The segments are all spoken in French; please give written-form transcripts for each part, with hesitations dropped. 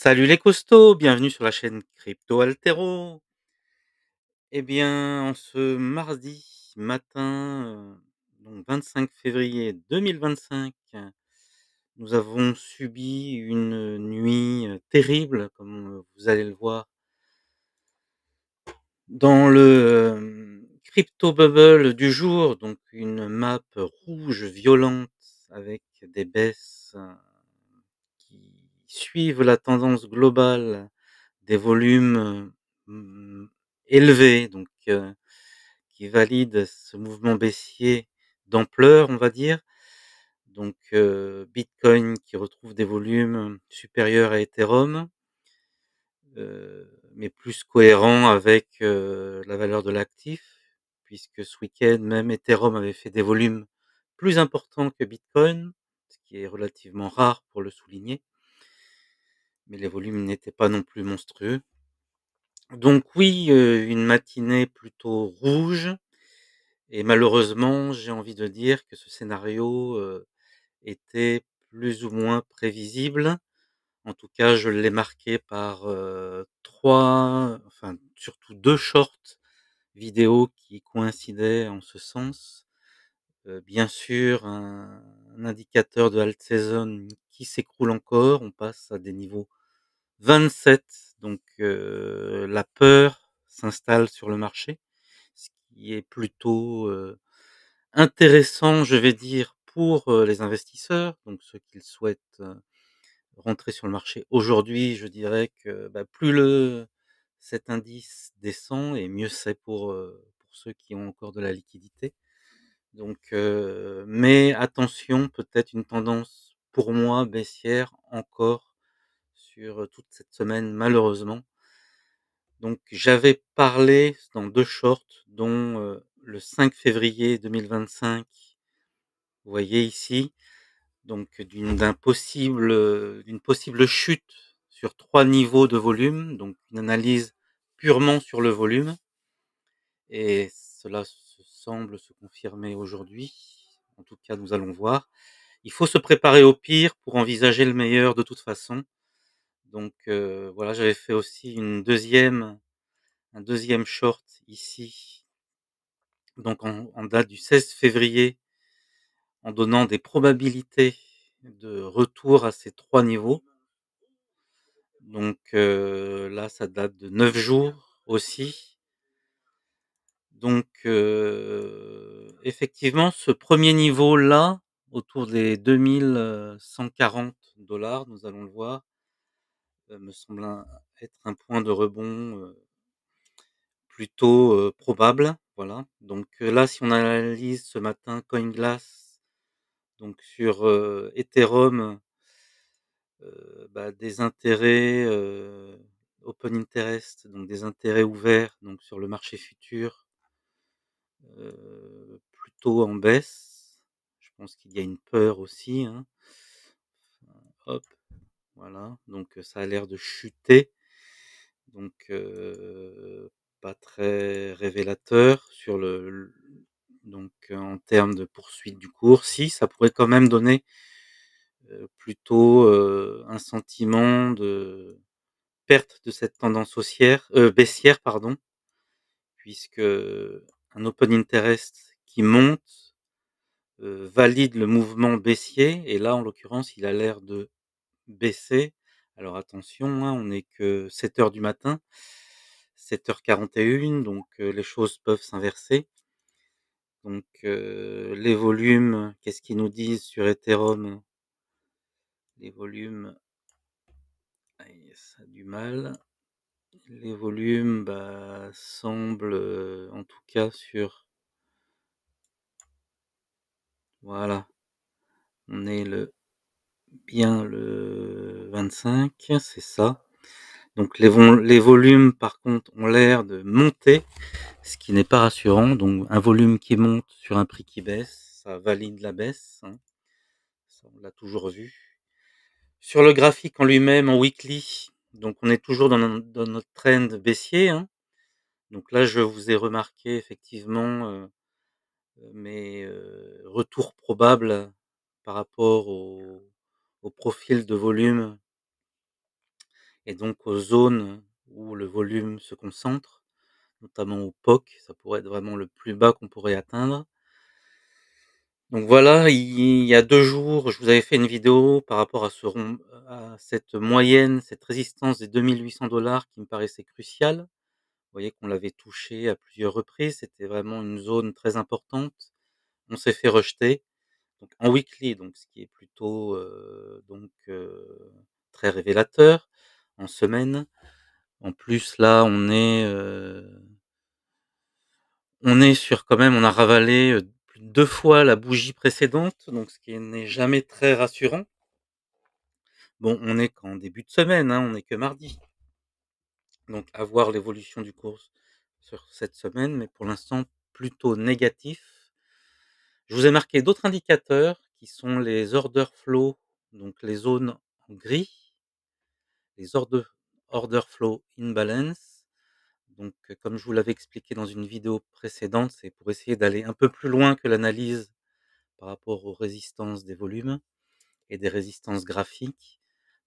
Salut les costauds, bienvenue sur la chaîne Crypto Altero. Eh bien, en ce mardi matin, donc 25 février 2025, nous avons subi une nuit terrible, comme vous allez le voir, dans le crypto bubble du jour, donc une map rouge violente avec des baisses qui suivent la tendance globale des volumes, élevés, donc qui valident ce mouvement baissier d'ampleur, on va dire. Donc Bitcoin qui retrouve des volumes supérieurs à Ethereum, mais plus cohérents avec, la valeur de l'actif, puisque ce week-end même Ethereum avait fait des volumes plus importants que Bitcoin, ce qui est relativement rare pour le souligner, mais les volumes n'étaient pas non plus monstrueux. Donc oui, une matinée plutôt rouge et malheureusement, j'ai envie de dire que ce scénario, était plus ou moins prévisible. En tout cas, je l'ai marqué par, 3, enfin surtout 2 shorts vidéo qui coïncidaient en ce sens. Bien sûr, un indicateur de alt season qui s'écroule encore. On passe à des niveaux 27, donc la peur s'installe sur le marché, ce qui est plutôt, intéressant, je vais dire, pour, les investisseurs, donc ceux qui souhaitent, rentrer sur le marché aujourd'hui. Je dirais que, bah, plus cet indice descend et mieux c'est pour ceux qui ont encore de la liquidité. Donc mais attention, peut-être une tendance pour moi baissière encore sur, toute cette semaine malheureusement. Donc j'avais parlé dans 2 shorts dont, le 5 février 2025, vous voyez ici, donc d'une possible chute sur 3 niveaux de volume, donc une analyse purement sur le volume et cela semble se confirmer aujourd'hui. En tout cas, nous allons voir. Il faut se préparer au pire pour envisager le meilleur de toute façon. Donc voilà, j'avais fait aussi un deuxième short ici, donc en date du 16 février, en donnant des probabilités de retour à ces 3 niveaux. Donc là, ça date de 9 jours aussi. Donc effectivement, ce premier niveau-là, autour des 2 140 $, nous allons le voir, me semble être un point de rebond, plutôt, probable, voilà. Donc là, si on analyse ce matin CoinGlass, donc sur, Ethereum, bah, des intérêts, open interest, donc des intérêts ouverts, donc sur le marché futur, plutôt en baisse. Je pense qu'il y a une peur aussi, hein. Hop, voilà, donc ça a l'air de chuter, donc pas très révélateur sur donc en termes de poursuite du cours. Si, ça pourrait quand même donner, plutôt, un sentiment de perte de cette tendance haussière baissière pardon, puisque un open interest qui monte, valide le mouvement baissier et là, en l'occurrence, il a l'air de baisser. Alors attention, hein, on n'est que 7 heures du matin, 7h41, donc les choses peuvent s'inverser. Donc les volumes, qu'est-ce qu'ils nous disent sur Ethereum? Les volumes, aïe, ça a du mal. Les volumes, bah, semblent, en tout cas sur voilà, on est bien le 25, c'est ça. Donc les volumes par contre ont l'air de monter, ce qui n'est pas rassurant. Donc un volume qui monte sur un prix qui baisse, ça valide la baisse, hein, ça on l'a toujours vu. Sur le graphique en lui-même, en weekly, donc on est toujours dans notre trend baissier, hein. Donc là, je vous ai remarqué effectivement, mes, retours probables par rapport au profil de volume et donc aux zones où le volume se concentre, notamment au POC, ça pourrait être vraiment le plus bas qu'on pourrait atteindre. Donc voilà, il y a 2 jours, je vous avais fait une vidéo par rapport à cette moyenne, cette résistance des 2 800 qui me paraissait cruciale. Vous voyez qu'on l'avait touchée à plusieurs reprises, c'était vraiment une zone très importante. On s'est fait rejeter, donc en weekly, donc ce qui est plutôt, très révélateur. En semaine, en plus là, on est sur quand même on a ravalé, plus de 2 fois la bougie précédente, donc ce qui n'est jamais très rassurant. Bon, on est qu'en début de semaine, hein, on est que mardi, donc à voir l'évolution du cours sur cette semaine, mais pour l'instant plutôt négatif. Je vous ai marqué d'autres indicateurs qui sont les order flow, donc les zones en gris, les order flow imbalance. Donc, comme je vous l'avais expliqué dans une vidéo précédente, c'est pour essayer d'aller un peu plus loin que l'analyse par rapport aux résistances des volumes et des résistances graphiques.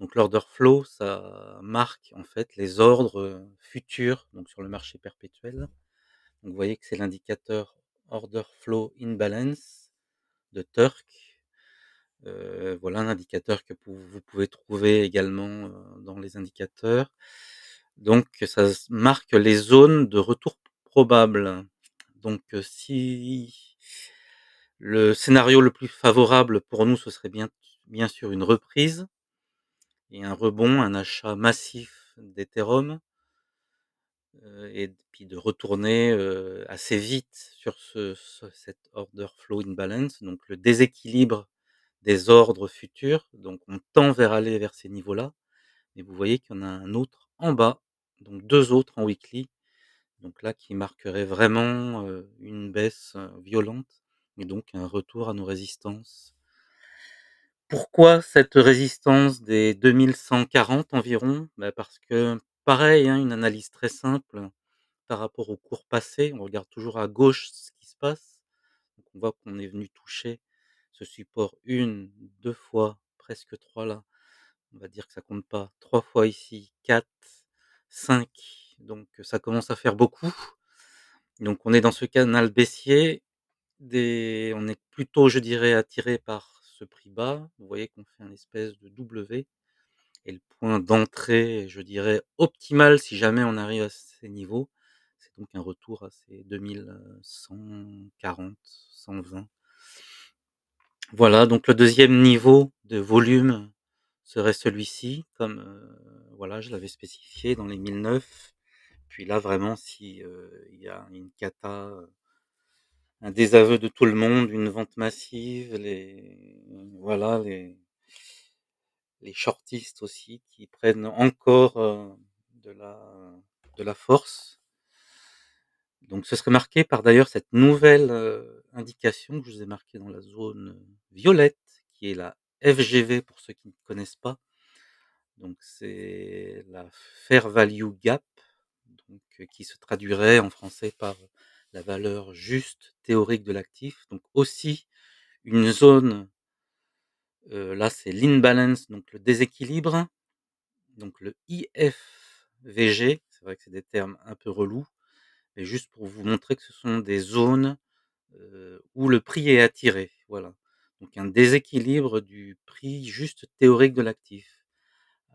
Donc l'order flow, ça marque en fait les ordres, futurs, donc sur le marché perpétuel. Donc vous voyez que c'est l'indicateur order flow imbalance de Turk. Voilà un indicateur que vous pouvez trouver également, dans les indicateurs. Donc ça marque les zones de retour probable. Donc, si le scénario le plus favorable pour nous, ce serait bien sûr une reprise et un rebond, un achat massif d'Ethereum, et puis de retourner, assez vite sur cet order flow imbalance, donc le déséquilibre des ordres futurs. Donc on tend vers aller vers ces niveaux-là, et vous voyez qu'il y en a un autre en bas, donc 2 autres en weekly, donc là qui marquerait vraiment, une baisse, violente, et donc un retour à nos résistances. Pourquoi cette résistance des 2140 environ? Bah, parce que pareil, hein, une analyse très simple par rapport au cours passé, on regarde toujours à gauche ce qui se passe. Donc on voit qu'on est venu toucher ce support une, 2 fois, presque 3 là. On va dire que ça compte pas. 3 fois ici, 4, 5, donc ça commence à faire beaucoup. Donc on est dans ce canal baissier, on est plutôt, je dirais, attiré par ce prix bas. Vous voyez qu'on fait un espèce de W, et le point d'entrée, je dirais, optimal si jamais on arrive à ces niveaux, c'est donc un retour à ces 2140, 120. Voilà, donc le deuxième niveau de volume serait celui-ci, comme, voilà, je l'avais spécifié dans les 1009. Puis là, vraiment, si, il y a une cata, un désaveu de tout le monde, une vente massive, voilà, les shortistes aussi qui prennent encore, de la de la force. Donc ce serait marqué par d'ailleurs cette nouvelle, indication que je vous ai marquée dans la zone, violette, qui est la FGV pour ceux qui ne connaissent pas. Donc c'est la Fair Value Gap, donc qui se traduirait en français par la valeur juste théorique de l'actif. Donc aussi une zone, là c'est l'imbalance, donc le déséquilibre, donc le IFVG. C'est vrai que c'est des termes un peu relous, mais juste pour vous montrer que ce sont des zones, où le prix est attiré, voilà. Donc un déséquilibre du prix juste théorique de l'actif.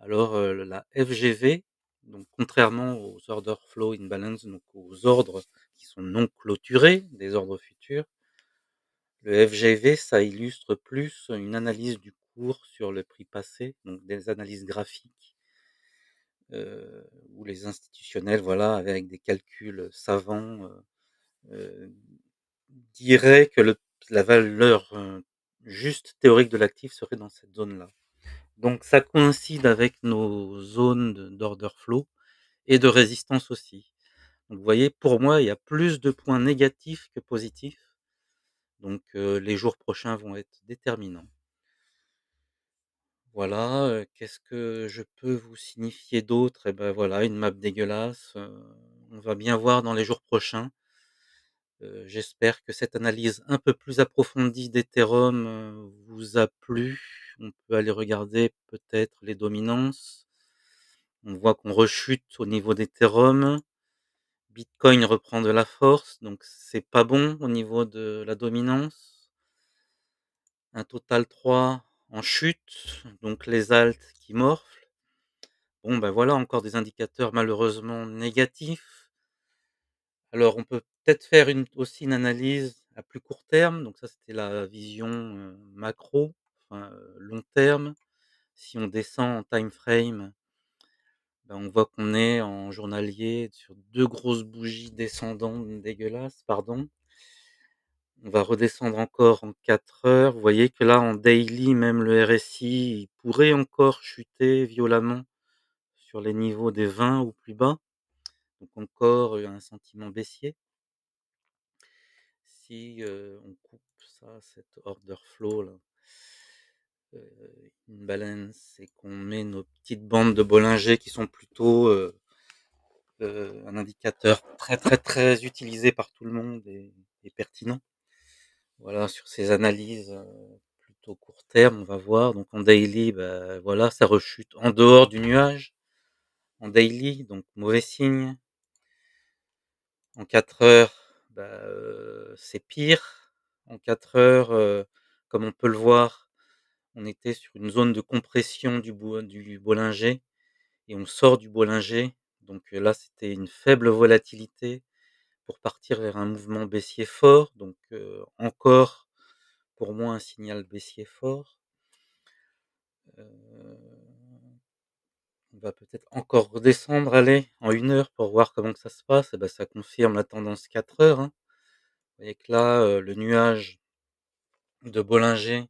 Alors, la FGV, donc contrairement aux order flow imbalance, donc aux ordres qui sont non clôturés, des ordres futurs, le FGV, ça illustre plus une analyse du cours sur le prix passé, donc des analyses graphiques, où les institutionnels, voilà, avec des calculs savants, heu, diraient que la valeur, juste théorique de l'actif serait dans cette zone-là. Donc ça coïncide avec nos zones d'order flow et de résistance aussi. Donc vous voyez, pour moi, il y a plus de points négatifs que positifs. Donc les jours prochains vont être déterminants. Voilà, qu'est-ce que je peux vous signifier d'autre? Et ben voilà, une map dégueulasse, on va bien voir dans les jours prochains. J'espère que cette analyse un peu plus approfondie d'Ethereum, vous a plu. On peut aller regarder peut-être les dominances. On voit qu'on rechute au niveau d'Ethereum. Bitcoin reprend de la force, donc c'est pas bon au niveau de la dominance. Un total 3 en chute, donc les alts qui morflent. Bon, ben voilà, encore des indicateurs malheureusement négatifs. Alors on peut peut-être faire aussi une analyse à plus court terme, donc ça c'était la vision, macro, enfin, long terme. Si on descend en time frame, ben on voit qu'on est en journalier sur 2 grosses bougies descendantes dégueulasses, pardon. On va redescendre encore en 4 heures. Vous voyez que là, en daily, même le RSI, il pourrait encore chuter violemment sur les niveaux des 20 ou plus bas. Donc encore, un sentiment baissier. Si, on coupe ça, cet order flow là, une balance et qu'on met nos petites bandes de Bollinger qui sont plutôt, un indicateur très, très, très utilisé par tout le monde et pertinent. Voilà, sur ces analyses, plutôt court terme, on va voir. Donc en daily, bah, voilà, ça rechute en dehors du nuage, en daily, donc mauvais signe. En 4 heures, bah, c'est pire. En 4 heures, comme on peut le voir, on était sur une zone de compression du Bollinger et on sort du Bollinger. Donc là, c'était une faible volatilité pour partir vers un mouvement baissier fort. Donc encore pour moi un signal baissier fort. On va peut-être encore redescendre, allez, en 1 heure pour voir comment que ça se passe. Et ben ça confirme la tendance 4 heures, hein. Vous voyez que là, le nuage de Bollinger,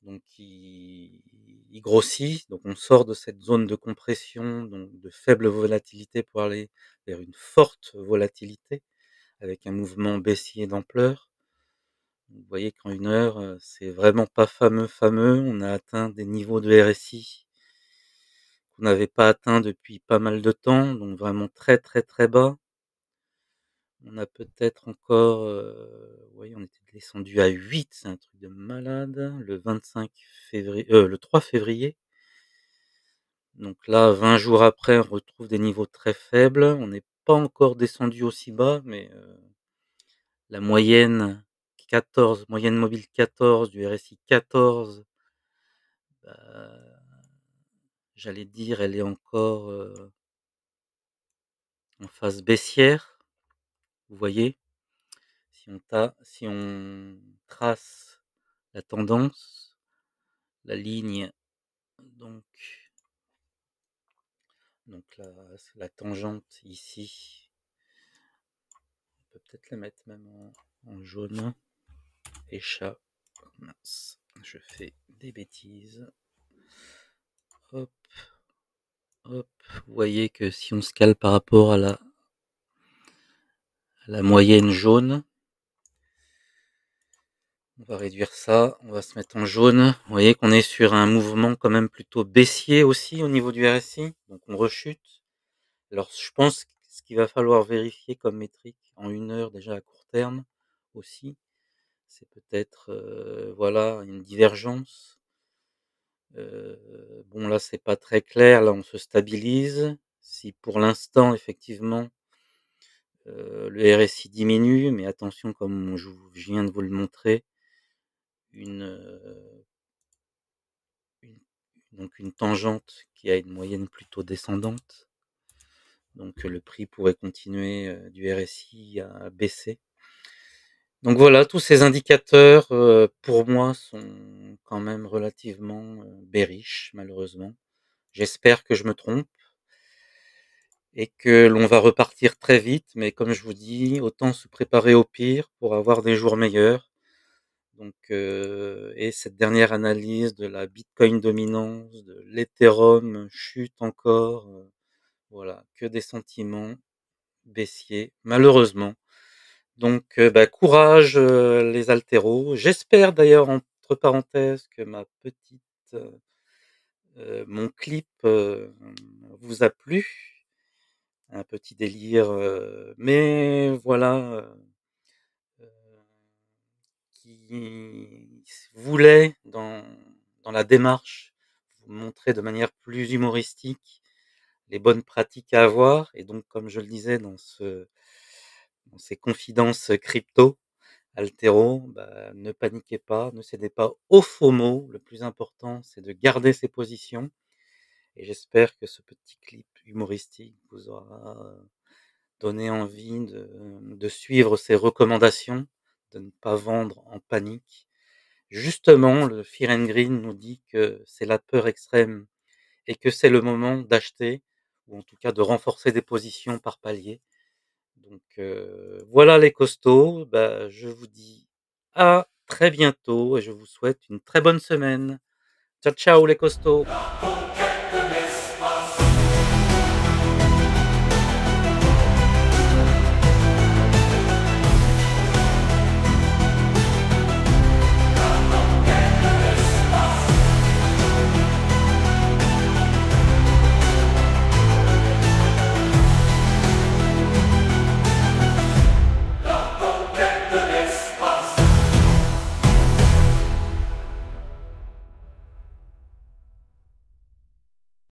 donc il grossit. Donc on sort de cette zone de compression, donc de faible volatilité pour aller vers une forte volatilité avec un mouvement baissier d'ampleur. Vous voyez qu'en 1 heure, c'est vraiment pas fameux. On a atteint des niveaux de RSI qu'on n'avait pas atteint depuis pas mal de temps, donc vraiment très, très, très bas. On a peut-être encore, vous voyez, on était descendu à 8, c'est un truc de malade, le 3 février. Donc là, 20 jours après, on retrouve des niveaux très faibles. On n'est pas encore descendu aussi bas, mais la moyenne 14, moyenne mobile 14 du RSI 14, bah, j'allais dire, elle est encore, en phase baissière. Vous voyez? Si on trace la tendance, la ligne, donc la tangente ici, on peut peut-être la mettre même en jaune. Échappe, mince, je fais des bêtises. Hop, hop, vous voyez que si on se cale par rapport à la moyenne jaune, on va réduire ça, on va se mettre en jaune. Vous voyez qu'on est sur un mouvement quand même plutôt baissier aussi au niveau du RSI, donc on rechute. Alors je pense que ce qu'il va falloir vérifier comme métrique en 1 heure déjà à court terme aussi, c'est peut-être, voilà, une divergence. Bon là c'est pas très clair, là on se stabilise. Si pour l'instant effectivement, le RSI diminue, mais attention comme je viens de vous le montrer, une, une donc une tangente qui a une moyenne plutôt descendante. Donc le prix pourrait continuer, du RSI à baisser. Donc voilà, tous ces indicateurs, pour moi sont quand même relativement, bearish malheureusement. J'espère que je me trompe et que l'on va repartir très vite, mais comme je vous dis, autant se préparer au pire pour avoir des jours meilleurs. Donc et cette dernière analyse de la Bitcoin dominance, de l'Ethereum chute encore, voilà, que des sentiments baissiers malheureusement. Donc bah, courage, les altéros. J'espère d'ailleurs entre parenthèses que mon clip, vous a plu. Un petit délire, mais voilà, heu, qui voulait dans la démarche vous montrer de manière plus humoristique les bonnes pratiques à avoir et donc comme je le disais dans ces confidences crypto, altéro, bah, ne paniquez pas, ne cédez pas au FOMO. Le plus important, c'est de garder ses positions et j'espère que ce petit clip humoristique vous aura donné envie de suivre ces recommandations, de ne pas vendre en panique. Justement, le Fear and Greed nous dit que c'est la peur extrême et que c'est le moment d'acheter ou en tout cas de renforcer des positions par palier. Donc voilà les costauds, bah, je vous dis à très bientôt et je vous souhaite une très bonne semaine. Ciao, ciao les costauds.